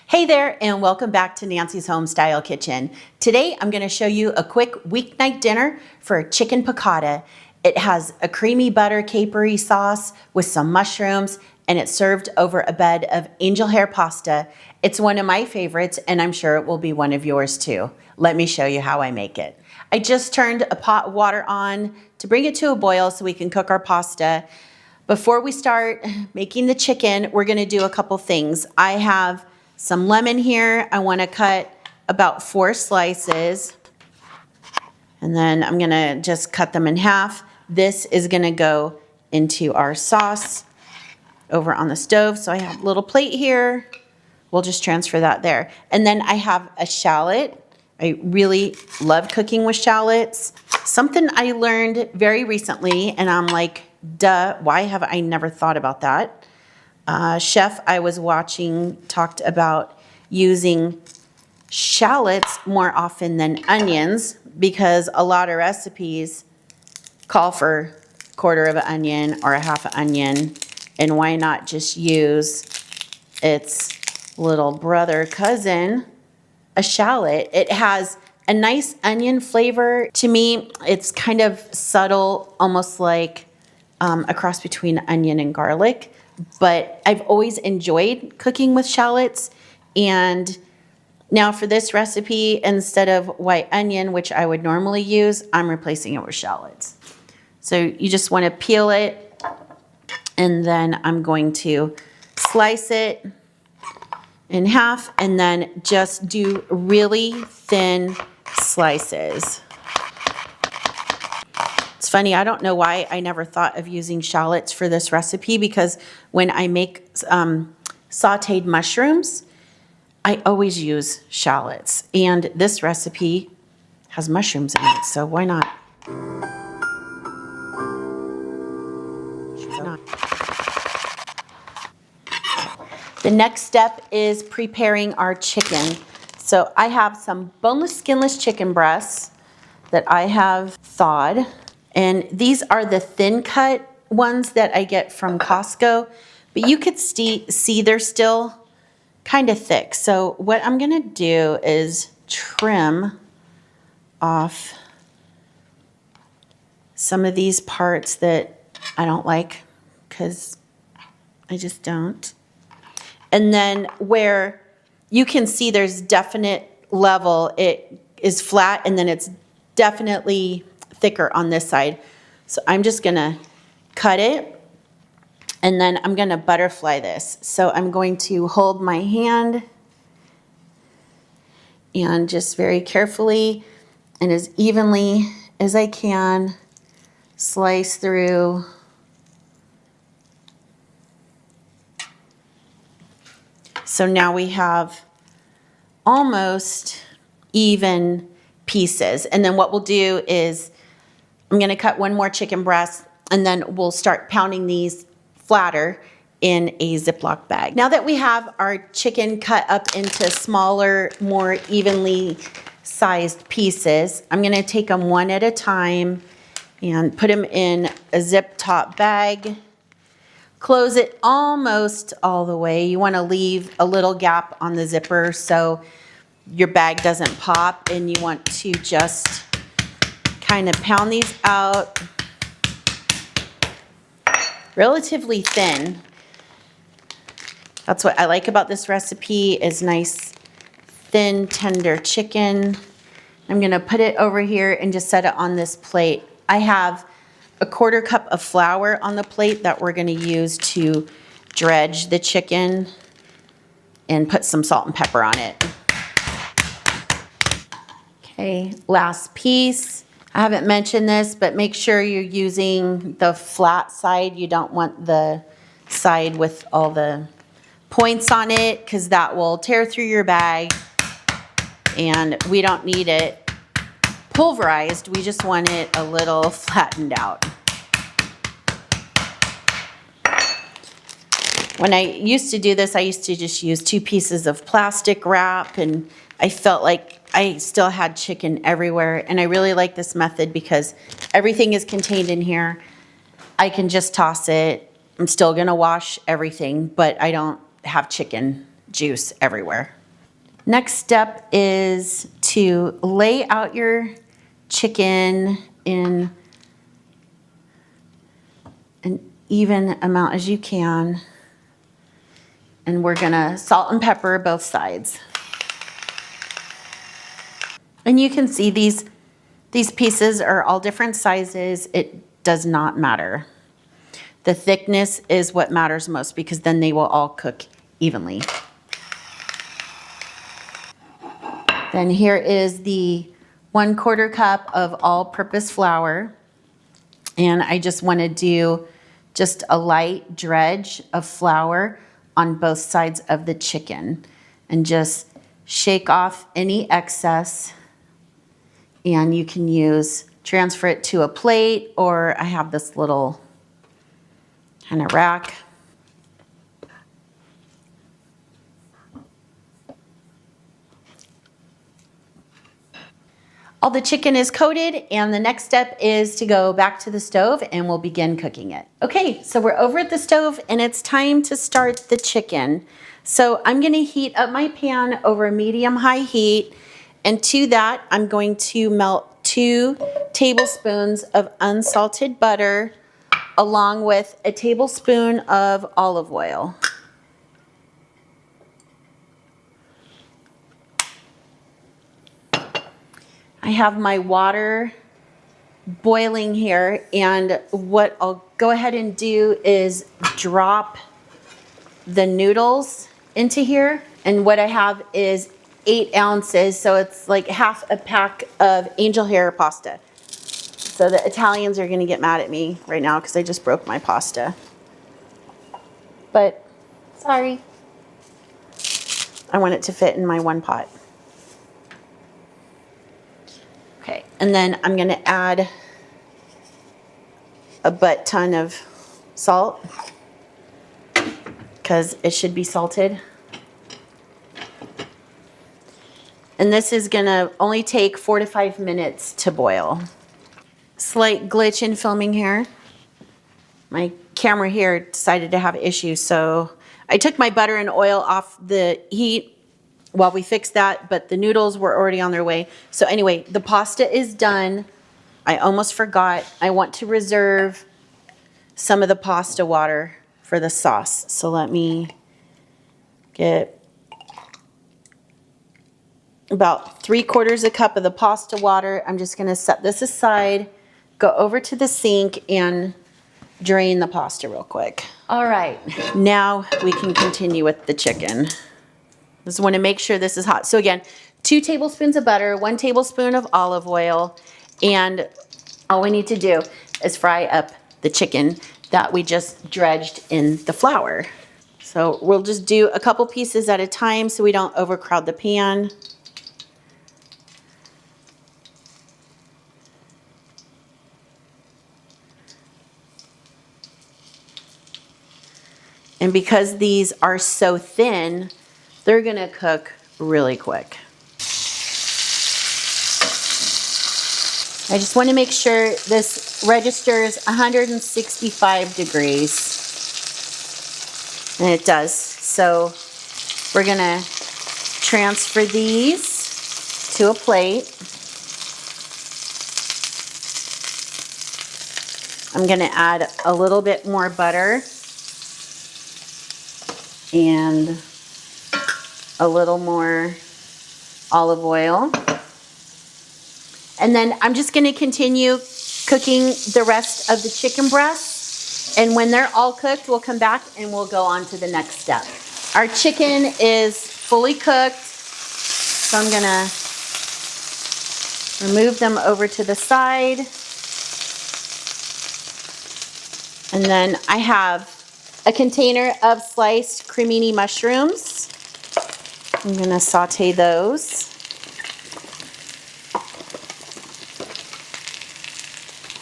Hey there, and welcome back to Nancy's Homestyle Kitchen. Today I'm going to show you a quick weeknight dinner for chicken piccata. It has a creamy butter capery sauce with some mushrooms, and it's served over a bed of angel hair pasta. It's one of my favorites, and I'm sure it will be one of yours too. Let me show you how I make it. I just turned a pot of water on to bring it to a boil so we can cook our pasta. Before we start making the chicken, we're going to do a couple things. I have some lemon here. I want to cut about 4 slices, and then I'm going to just cut them in half. This is going to go into our sauce over on the stove. So I have a little plate here. We'll just transfer that there. And then I have a shallot. I really love cooking with shallots. Something I learned very recently, and I'm like, duh, why have I never thought about that? Chef I was watching talked about using shallots more often than onions because a lot of recipes call for a quarter of an onion or a half an onion, and why not just use its little brother cousin, a shallot. It has a nice onion flavor. To me, it's kind of subtle, almost like a cross between onion and garlic. But I've always enjoyed cooking with shallots, and now for this recipe, instead of white onion, which I would normally use, I'm replacing it with shallots. So you just want to peel it, and then I'm going to slice it in half, and then just do really thin slices. It's funny, I don't know why I never thought of using shallots for this recipe, because when I make sauteed mushrooms, I always use shallots. And this recipe has mushrooms in it, so why not? The next step is preparing our chicken. So I have some boneless, skinless chicken breasts that I have thawed. And these are the thin cut ones that I get from Costco, but you could see they're still kind of thick. So what I'm gonna do is trim off some of these parts that I don't like, because I just don't. And then where you can see there's definite level, it is flat, and then it's definitely thicker on this side. So I'm just gonna cut it, and then I'm gonna butterfly this. So I'm going to hold my hand and just very carefully and as evenly as I can slice through. So now we have almost even pieces. And then what we'll do is I'm going to cut one more chicken breast, and then we'll start pounding these flatter in a Ziploc bag. Now that we have our chicken cut up into smaller, more evenly sized pieces, I'm going to take them one at a time and put them in a zip top bag. Close it almost all the way. You want to leave a little gap on the zipper so your bag doesn't pop, and you want to just kind of pound these out relatively thin. That's what I like about this recipe, is nice, thin, tender chicken. I'm gonna put it over here and just set it on this plate. I have a 1/4 cup of flour on the plate that we're gonna use to dredge the chicken and put some salt and pepper on it. Okay, last piece. I haven't mentioned this, but make sure you're using the flat side. You don't want the side with all the points on it, because that will tear through your bag, and we don't need it pulverized. We just want it a little flattened out. When I used to do this, I used to just use 2 pieces of plastic wrap, and I felt like I still had chicken everywhere. And I really like this method because everything is contained in here. I can just toss it. I'm still gonna wash everything, but I don't have chicken juice everywhere. Next step is to lay out your chicken in an even amount as you can. And we're gonna salt and pepper both sides. And you can see these pieces are all different sizes. It does not matter. The thickness is what matters most because then they will all cook evenly. Then here is the 1/4 cup of all-purpose flour. And I just want to do just a light dredge of flour on both sides of the chicken and just shake off any excess. And you can transfer it to a plate, or I have this little kind of rack. All the chicken is coated, and the next step is to go back to the stove and we'll begin cooking it. Okay, so we're over at the stove and it's time to start the chicken. So I'm gonna heat up my pan over medium-high heat, and to that I'm going to melt 2 tablespoons of unsalted butter along with a tablespoon of olive oil. I have my water boiling here, and what I'll go ahead and do is drop the noodles into here. And what I have is 8 ounces, so it's like half a pack of angel hair pasta. So the Italians are gonna get mad at me right now because I just broke my pasta. But sorry. I want it to fit in my one pot. Okay, and then I'm gonna add a butt ton of salt because it should be salted. And this is gonna only take 4 to 5 minutes to boil. Slight glitch in filming here. My camera here decided to have issues, so I took my butter and oil off the heat while we fixed that, but the noodles were already on their way. So anyway, the pasta is done. I almost forgot. I want to reserve some of the pasta water for the sauce. So let me get about 3/4 cup of the pasta water. I'm just gonna set this aside, go over to the sink and drain the pasta real quick. All right, now we can continue with the chicken. Just want to make sure this is hot. So again, 2 tablespoons of butter, 1 tablespoon of olive oil, and all we need to do is fry up the chicken that we just dredged in the flour. So we'll just do a couple pieces at a time so we don't overcrowd the pan. And because these are so thin, they're gonna cook really quick. I just wanna make sure this registers 165 degrees. And it does. So we're gonna transfer these to a plate. I'm gonna add a little bit more butter and a little more olive oil. And then I'm just gonna continue cooking the rest of the chicken breasts. And when they're all cooked, we'll come back and we'll go on to the next step. Our chicken is fully cooked. So I'm gonna remove them over to the side. And then I have a container of sliced cremini mushrooms. I'm gonna saute those.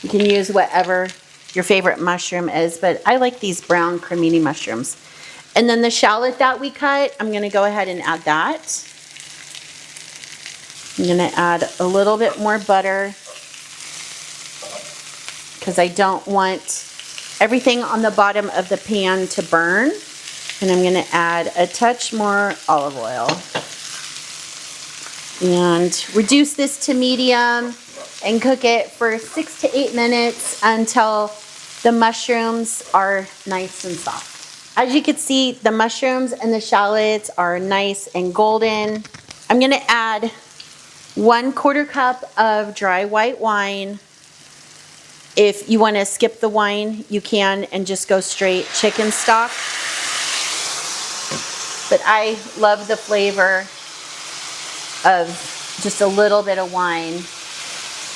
You can use whatever your favorite mushroom is, but I like these brown cremini mushrooms. And then the shallot that we cut, I'm gonna go ahead and add that. I'm gonna add a little bit more butter because I don't want everything on the bottom of the pan to burn. And I'm going to add a touch more olive oil. And reduce this to medium and cook it for 6 to 8 minutes until the mushrooms are nice and soft. As you can see, the mushrooms and the shallots are nice and golden. I'm going to add 1/4 cup of dry white wine. If you want to skip the wine, you can and just go straight chicken stock. But I love the flavor of just a little bit of wine.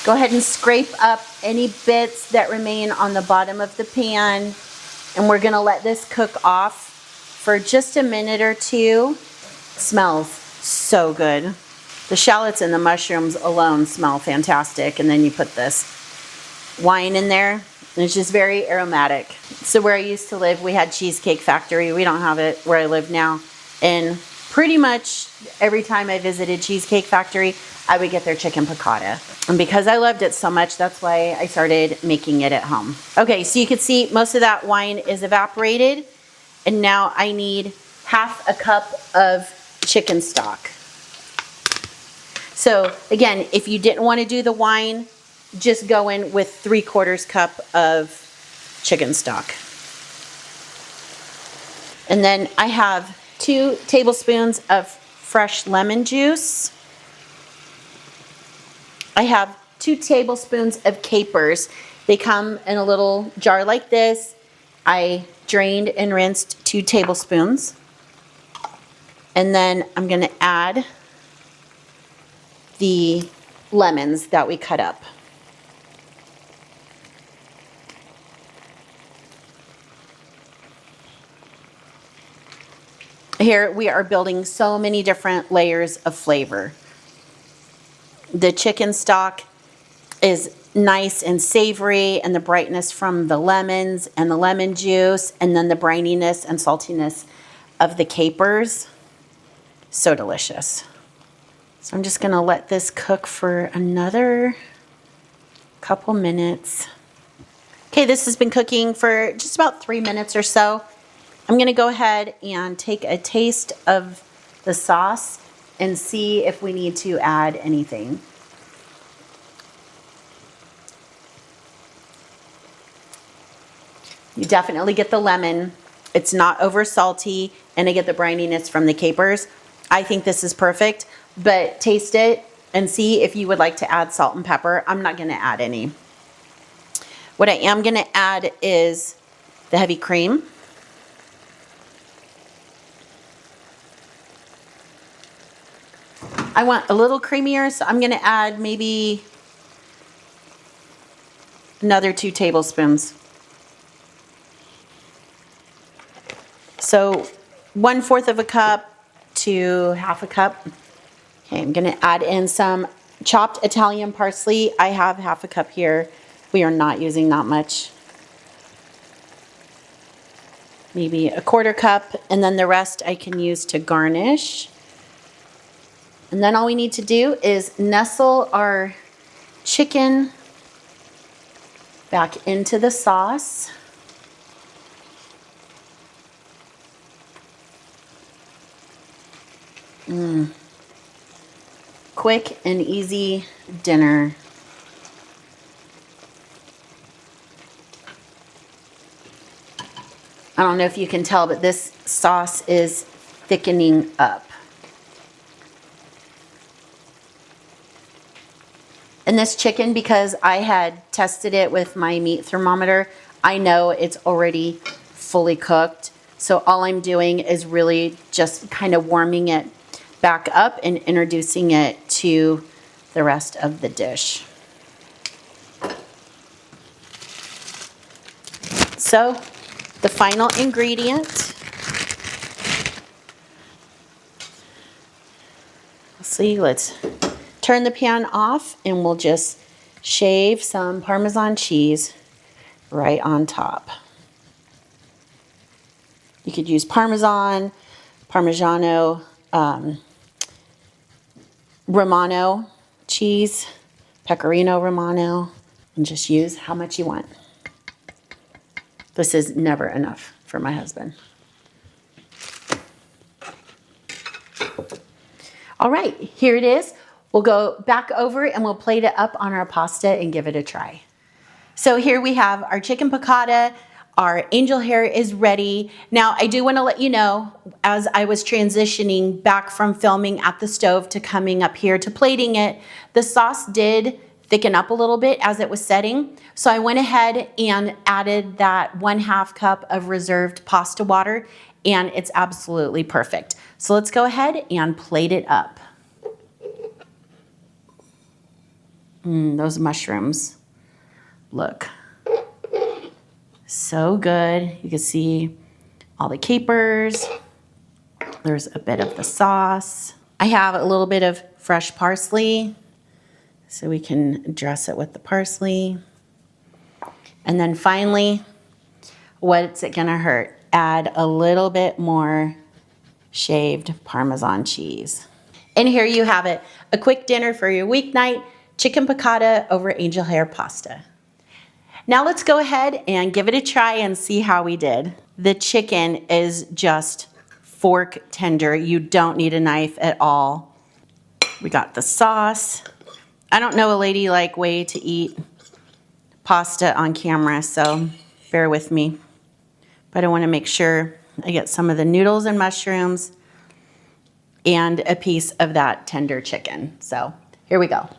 Go ahead and scrape up any bits that remain on the bottom of the pan. And we're going to let this cook off for just a minute or two. It smells so good. The shallots and the mushrooms alone smell fantastic. And then you put this wine in there. And it's just very aromatic. So where I used to live, we had Cheesecake Factory. We don't have it where I live now. And pretty much every time I visited Cheesecake Factory, I would get their chicken piccata. And because I loved it so much, that's why I started making it at home. Okay, so you can see most of that wine is evaporated. And now I need 1/2 cup of chicken stock. So again, if you didn't want to do the wine, just go in with 3/4 cup of chicken stock. And then I have 2 tablespoons of fresh lemon juice. I have 2 tablespoons of capers. They come in a little jar like this. I drained and rinsed 2 tablespoons. And then I'm going to add the lemons that we cut up. Here we are building so many different layers of flavor. The chicken stock is nice and savory, and the brightness from the lemons and the lemon juice, and then the brininess and saltiness of the capers. So delicious. So I'm just going to let this cook for another couple minutes. Okay, this has been cooking for just about 3 minutes or so. I'm going to go ahead and take a taste of the sauce and see if we need to add anything. You definitely get the lemon. It's not over salty, and I get the brininess from the capers. I think this is perfect, but taste it and see if you would like to add salt and pepper. I'm not going to add any. What I am going to add is the heavy cream. I want a little creamier, so I'm going to add maybe another 2 tablespoons. So 1/4 cup to 1/2 cup. Okay, I'm going to add in some chopped Italian parsley. I have 1/2 cup here. We are not using that much. Maybe 1/4 cup, and then the rest I can use to garnish. And then all we need to do is nestle our chicken back into the sauce. Quick and easy dinner. I don't know if you can tell, but this sauce is thickening up. And this chicken, because I had tested it with my meat thermometer, I know it's already fully cooked. So all I'm doing is really just kind of warming it back up and introducing it to the rest of the dish. So the final ingredient, let's turn the pan off, and we'll just shave some Parmesan cheese right on top. You could use Parmesan, Parmigiano, Romano cheese, Pecorino Romano, and just use how much you want. This is never enough for my husband. All right, here it is. We'll go back over and we'll plate it up on our pasta and give it a try. So here we have our chicken piccata. Our angel hair is ready. Now, I do want to let you know, as I was transitioning back from filming at the stove to coming up here to plating it, the sauce did thicken up a little bit as it was setting. So I went ahead and added that 1/2 cup of reserved pasta water, and it's absolutely perfect. So let's go ahead and plate it up. Those mushrooms look so good. You can see all the capers. There's a bit of the sauce. I have a little bit of fresh parsley, so we can dress it with the parsley. And then finally, what's it gonna hurt? Add a little bit more shaved Parmesan cheese. And here you have it, a quick dinner for your weeknight, chicken piccata over angel hair pasta. Now let's go ahead and give it a try and see how we did. The chicken is just fork tender. You don't need a knife at all. We got the sauce. I don't know a ladylike way to eat pasta on camera, so bear with me. But I want to make sure I get some of the noodles and mushrooms and a piece of that tender chicken. So here we go.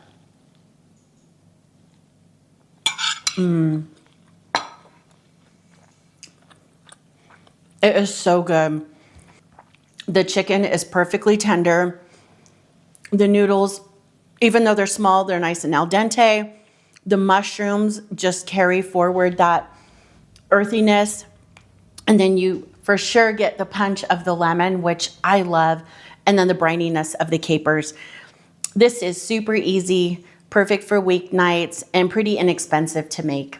It is so good. The chicken is perfectly tender. The noodles, even though they're small, they're nice and al dente. The mushrooms just carry forward that earthiness. And then you for sure get the punch of the lemon, which I love, and then the brininess of the capers. This is super easy, perfect for weeknights, and pretty inexpensive to make.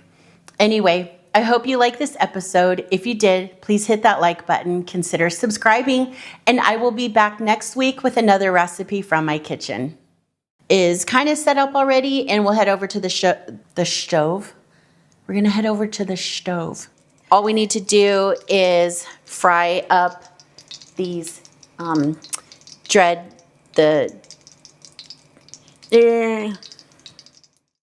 Anyway, I hope you like this episode. If you did, please hit that like button, consider subscribing, and I will be back next week with another recipe from my kitchen. Is kind of set up already, and we'll head over to the stove. We're gonna head over to the stove. All we need to do is fry up these